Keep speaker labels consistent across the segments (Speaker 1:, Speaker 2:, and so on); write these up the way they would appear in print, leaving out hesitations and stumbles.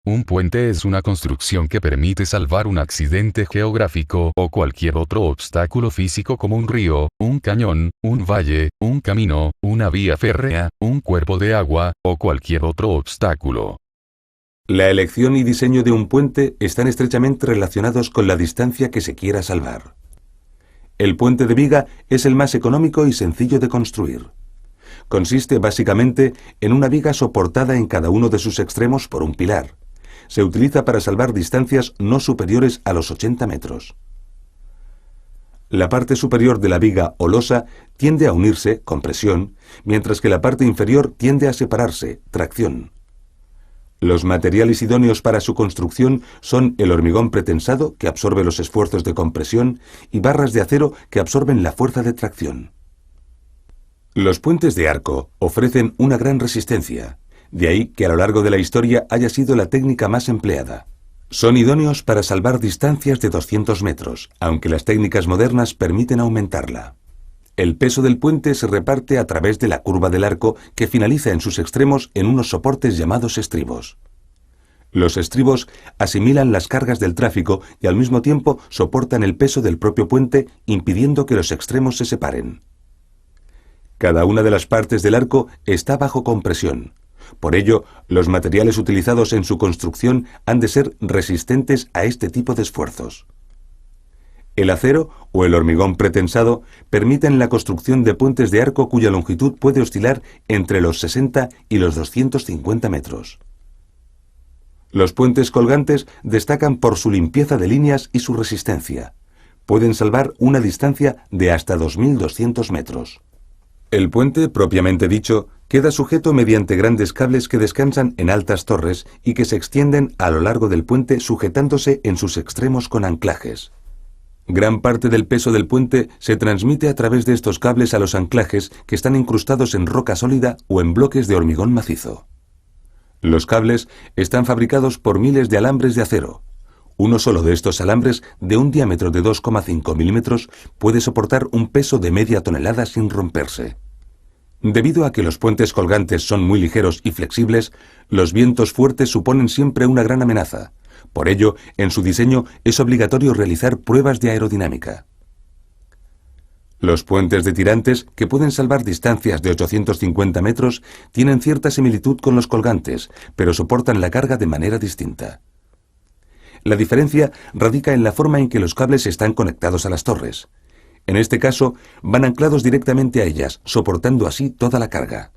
Speaker 1: Un puente es una construcción que permite salvar un accidente geográfico o cualquier otro obstáculo físico como un río, un cañón, un valle, un camino, una vía férrea, un cuerpo de agua, o cualquier otro obstáculo.
Speaker 2: La elección y diseño de un puente están estrechamente relacionados con la distancia que se quiera salvar. El puente de viga es el más económico y sencillo de construir. Consiste básicamente en una viga soportada en cada uno de sus extremos por un pilar. Se utiliza para salvar distancias no superiores a los 80 metros. La parte superior de la viga o losa tiende a unirse, con presión, mientras que la parte inferior tiende a separarse, tracción. Los materiales idóneos para su construcción son el hormigón pretensado, que absorbe los esfuerzos de compresión, y barras de acero que absorben la fuerza de tracción. Los puentes de arco ofrecen una gran resistencia, de ahí que a lo largo de la historia haya sido la técnica más empleada. Son idóneos para salvar distancias de 200 metros, aunque las técnicas modernas permiten aumentarla. El peso del puente se reparte a través de la curva del arco que finaliza en sus extremos en unos soportes llamados estribos. Los estribos asimilan las cargas del tráfico y al mismo tiempo soportan el peso del propio puente, impidiendo que los extremos se separen. Cada una de las partes del arco está bajo compresión. Por ello, los materiales utilizados en su construcción han de ser resistentes a este tipo de esfuerzos. El acero o el hormigón pretensado permiten la construcción de puentes de arco cuya longitud puede oscilar entre los 60 y los 250 metros. Los puentes colgantes destacan por su limpieza de líneas y su resistencia. Pueden salvar una distancia de hasta 2.200 metros. El puente, propiamente dicho, queda sujeto mediante grandes cables que descansan en altas torres y que se extienden a lo largo del puente sujetándose en sus extremos con anclajes. Gran parte del peso del puente se transmite a través de estos cables a los anclajes que están incrustados en roca sólida o en bloques de hormigón macizo. Los cables están fabricados por miles de alambres de acero. Uno solo de estos alambres, de un diámetro de 2,5 milímetros, puede soportar un peso de media tonelada sin romperse. Debido a que los puentes colgantes son muy ligeros y flexibles, los vientos fuertes suponen siempre una gran amenaza. Por ello, en su diseño es obligatorio realizar pruebas de aerodinámica. Los puentes de tirantes, que pueden salvar distancias de 850 metros, tienen cierta similitud con los colgantes, pero soportan la carga de manera distinta. La diferencia radica en la forma en que los cables están conectados a las torres. En este caso, van anclados directamente a ellas, soportando así toda la carga.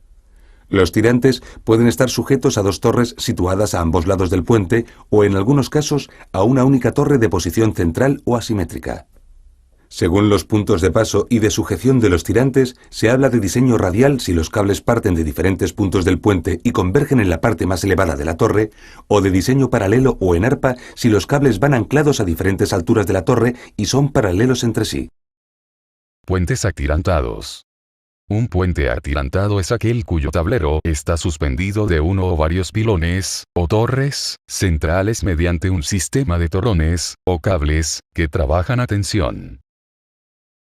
Speaker 2: Los tirantes pueden estar sujetos a dos torres situadas a ambos lados del puente o, en algunos casos, a una única torre de posición central o asimétrica. Según los puntos de paso y de sujeción de los tirantes, se habla de diseño radial si los cables parten de diferentes puntos del puente y convergen en la parte más elevada de la torre, o de diseño paralelo o en arpa si los cables van anclados a diferentes alturas de la torre y son paralelos entre sí.
Speaker 1: Puentes atirantados. Un puente atirantado es aquel cuyo tablero está suspendido de uno o varios pilones, o torres, centrales mediante un sistema de torrones, o cables, que trabajan a tensión.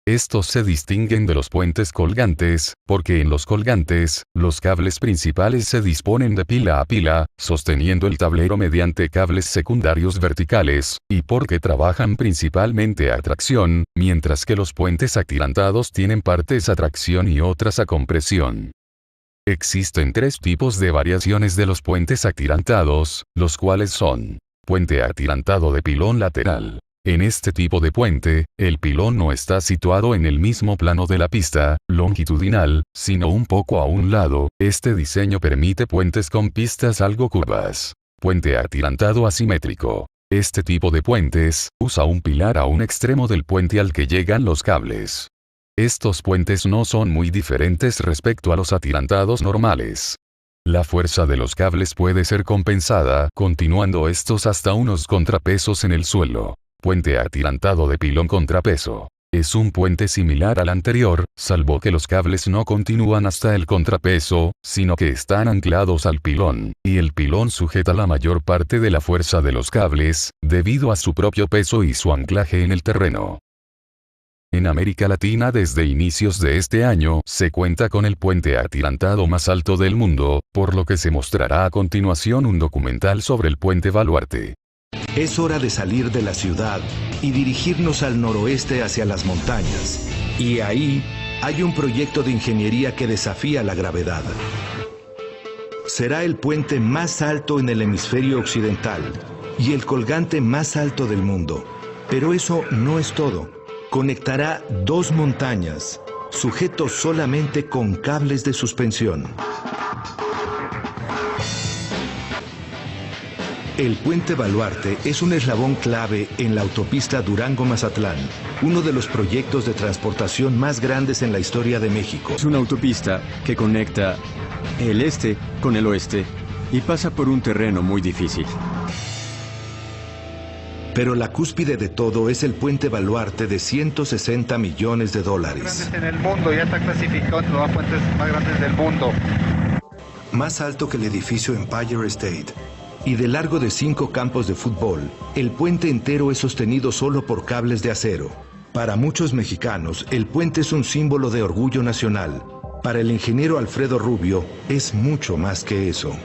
Speaker 1: Estos se distinguen de los puentes colgantes, porque en los colgantes, los cables principales se disponen de pila a pila, sosteniendo el tablero mediante cables secundarios verticales, y porque trabajan principalmente a tracción, mientras que los puentes atirantados tienen partes a tracción y otras a compresión. Existen tres tipos de variaciones de los puentes atirantados, los cuales son: puente atirantado de pilón lateral. En este tipo de puente, el pilón no está situado en el mismo plano de la pista longitudinal, sino un poco a un lado. Este diseño permite puentes con pistas algo curvas. Puente atirantado asimétrico. Este tipo de puentes usa un pilar a un extremo del puente al que llegan los cables. Estos puentes no son muy diferentes respecto a los atirantados normales. La fuerza de los cables puede ser compensada continuando estos hasta unos contrapesos en el suelo. Puente atirantado de pilón contrapeso. Es un puente similar al anterior, salvo que los cables no continúan hasta el contrapeso, sino que están anclados al pilón, y el pilón sujeta la mayor parte de la fuerza de los cables, debido a su propio peso y su anclaje en el terreno. En América Latina desde inicios de este año se cuenta con el puente atirantado más alto del mundo, por lo que se mostrará a continuación un documental sobre el puente Baluarte.
Speaker 3: Es hora de salir de la ciudad y dirigirnos al noroeste hacia las montañas. Y ahí hay un proyecto de ingeniería que desafía la gravedad. Será el puente más alto en el hemisferio occidental y el colgante más alto del mundo. Pero eso no es todo. Conectará dos montañas, sujetos solamente con cables de suspensión. El puente Baluarte es un eslabón clave en la autopista Durango-Mazatlán, uno de los proyectos de transportación más grandes en la historia de México.
Speaker 4: Es una autopista que conecta el este con el oeste y pasa por un terreno muy difícil.
Speaker 3: Pero la cúspide de todo es el puente Baluarte de $160 millones.
Speaker 5: Grandes en el mundo, ya está clasificado entre los puentes más grandes del mundo.
Speaker 3: Más alto que el edificio Empire State y de largo de 5 campos de fútbol, el puente entero es sostenido solo por cables de acero. Para muchos mexicanos, el puente es un símbolo de orgullo nacional. Para el ingeniero Alfredo Rubio, es mucho más que eso.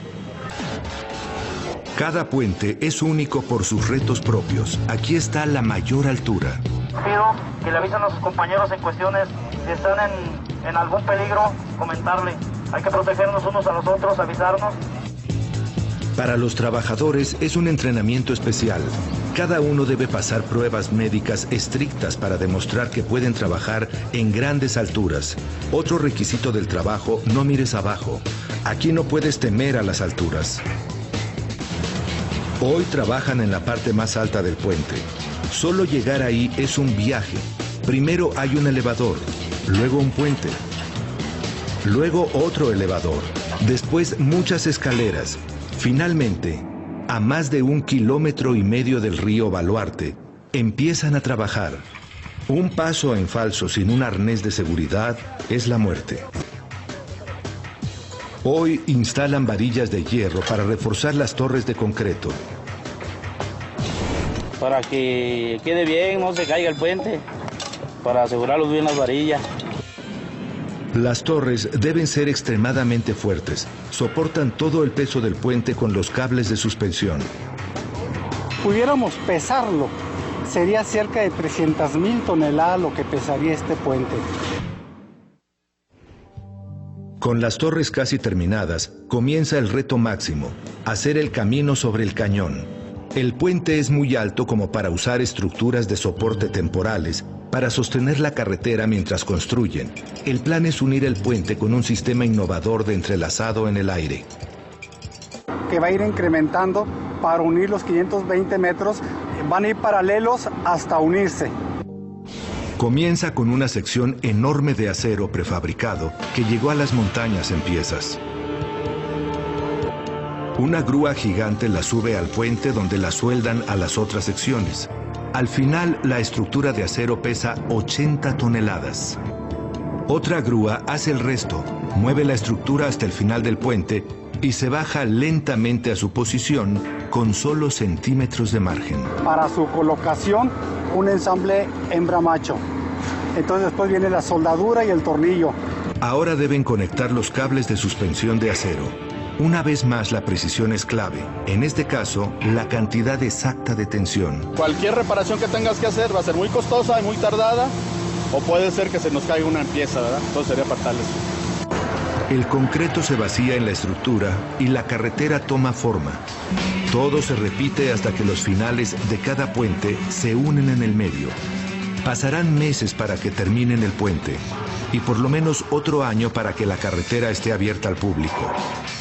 Speaker 3: Cada puente es único por sus retos propios. Aquí está la mayor altura.
Speaker 6: Pido que le avisen a sus compañeros en cuestiones, si están en algún peligro, comentarle. Hay que protegernos unos a los otros, avisarnos.
Speaker 3: Para los trabajadores es un entrenamiento especial. Cada uno debe pasar pruebas médicas estrictas para demostrar que pueden trabajar en grandes alturas. Otro requisito del trabajo: no mires abajo. Aquí no puedes temer a las alturas. Hoy trabajan en la parte más alta del puente. Solo llegar ahí es un viaje. Primero hay un elevador, luego un puente, luego otro elevador, después muchas escaleras. Finalmente, a más de 1,5 kilómetros del río Baluarte, empiezan a trabajar. Un paso en falso sin un arnés de seguridad es la muerte. Hoy instalan varillas de hierro para reforzar las torres de concreto.
Speaker 6: Para que quede bien, no se caiga el puente, para asegurarlos bien las varillas.
Speaker 3: Las torres deben ser extremadamente fuertes. Soportan todo el peso del puente con los cables de suspensión.
Speaker 7: Pudiéramos pesarlo, sería cerca de 300,000 toneladas lo que pesaría este puente.
Speaker 3: Con las torres casi terminadas, comienza el reto máximo: hacer el camino sobre el cañón. El puente es muy alto como para usar estructuras de soporte temporales para sostener la carretera mientras construyen. El plan es unir el puente con un sistema innovador de entrelazado en el aire.
Speaker 7: Que va a ir incrementando para unir los 520 metros, van a ir paralelos hasta unirse.
Speaker 3: Comienza con una sección enorme de acero prefabricado que llegó a las montañas en piezas. Una grúa gigante la sube al puente, donde la sueldan a las otras secciones. Al final, la estructura de acero pesa 80 toneladas. Otra grúa hace el resto, mueve la estructura hasta el final del puente y se baja lentamente a su posición con solo centímetros de margen.
Speaker 7: Para su colocación, un ensamble hembra-macho. Entonces después viene la soldadura y el tornillo.
Speaker 3: Ahora deben conectar los cables de suspensión de acero. Una vez más, la precisión es clave. En este caso, la cantidad exacta de tensión.
Speaker 8: Cualquier reparación que tengas que hacer va a ser muy costosa y muy tardada, o puede ser que se nos caiga una pieza, ¿verdad? Entonces sería fatal eso.
Speaker 3: El concreto se vacía en la estructura y la carretera toma forma. Todo se repite hasta que los finales de cada puente se unen en el medio. Pasarán meses para que terminen el puente y por lo menos otro año para que la carretera esté abierta al público.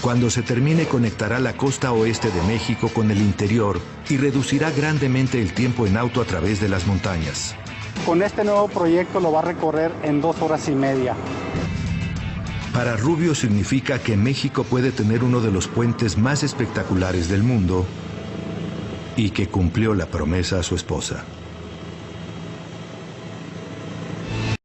Speaker 3: Cuando se termine, conectará la costa oeste de México con el interior y reducirá grandemente el tiempo en auto a través de las montañas.
Speaker 7: Con este nuevo proyecto lo va a recorrer en 2 horas y media.
Speaker 3: Para Rubio significa que México puede tener uno de los puentes más espectaculares del mundo y que cumplió la promesa a su esposa.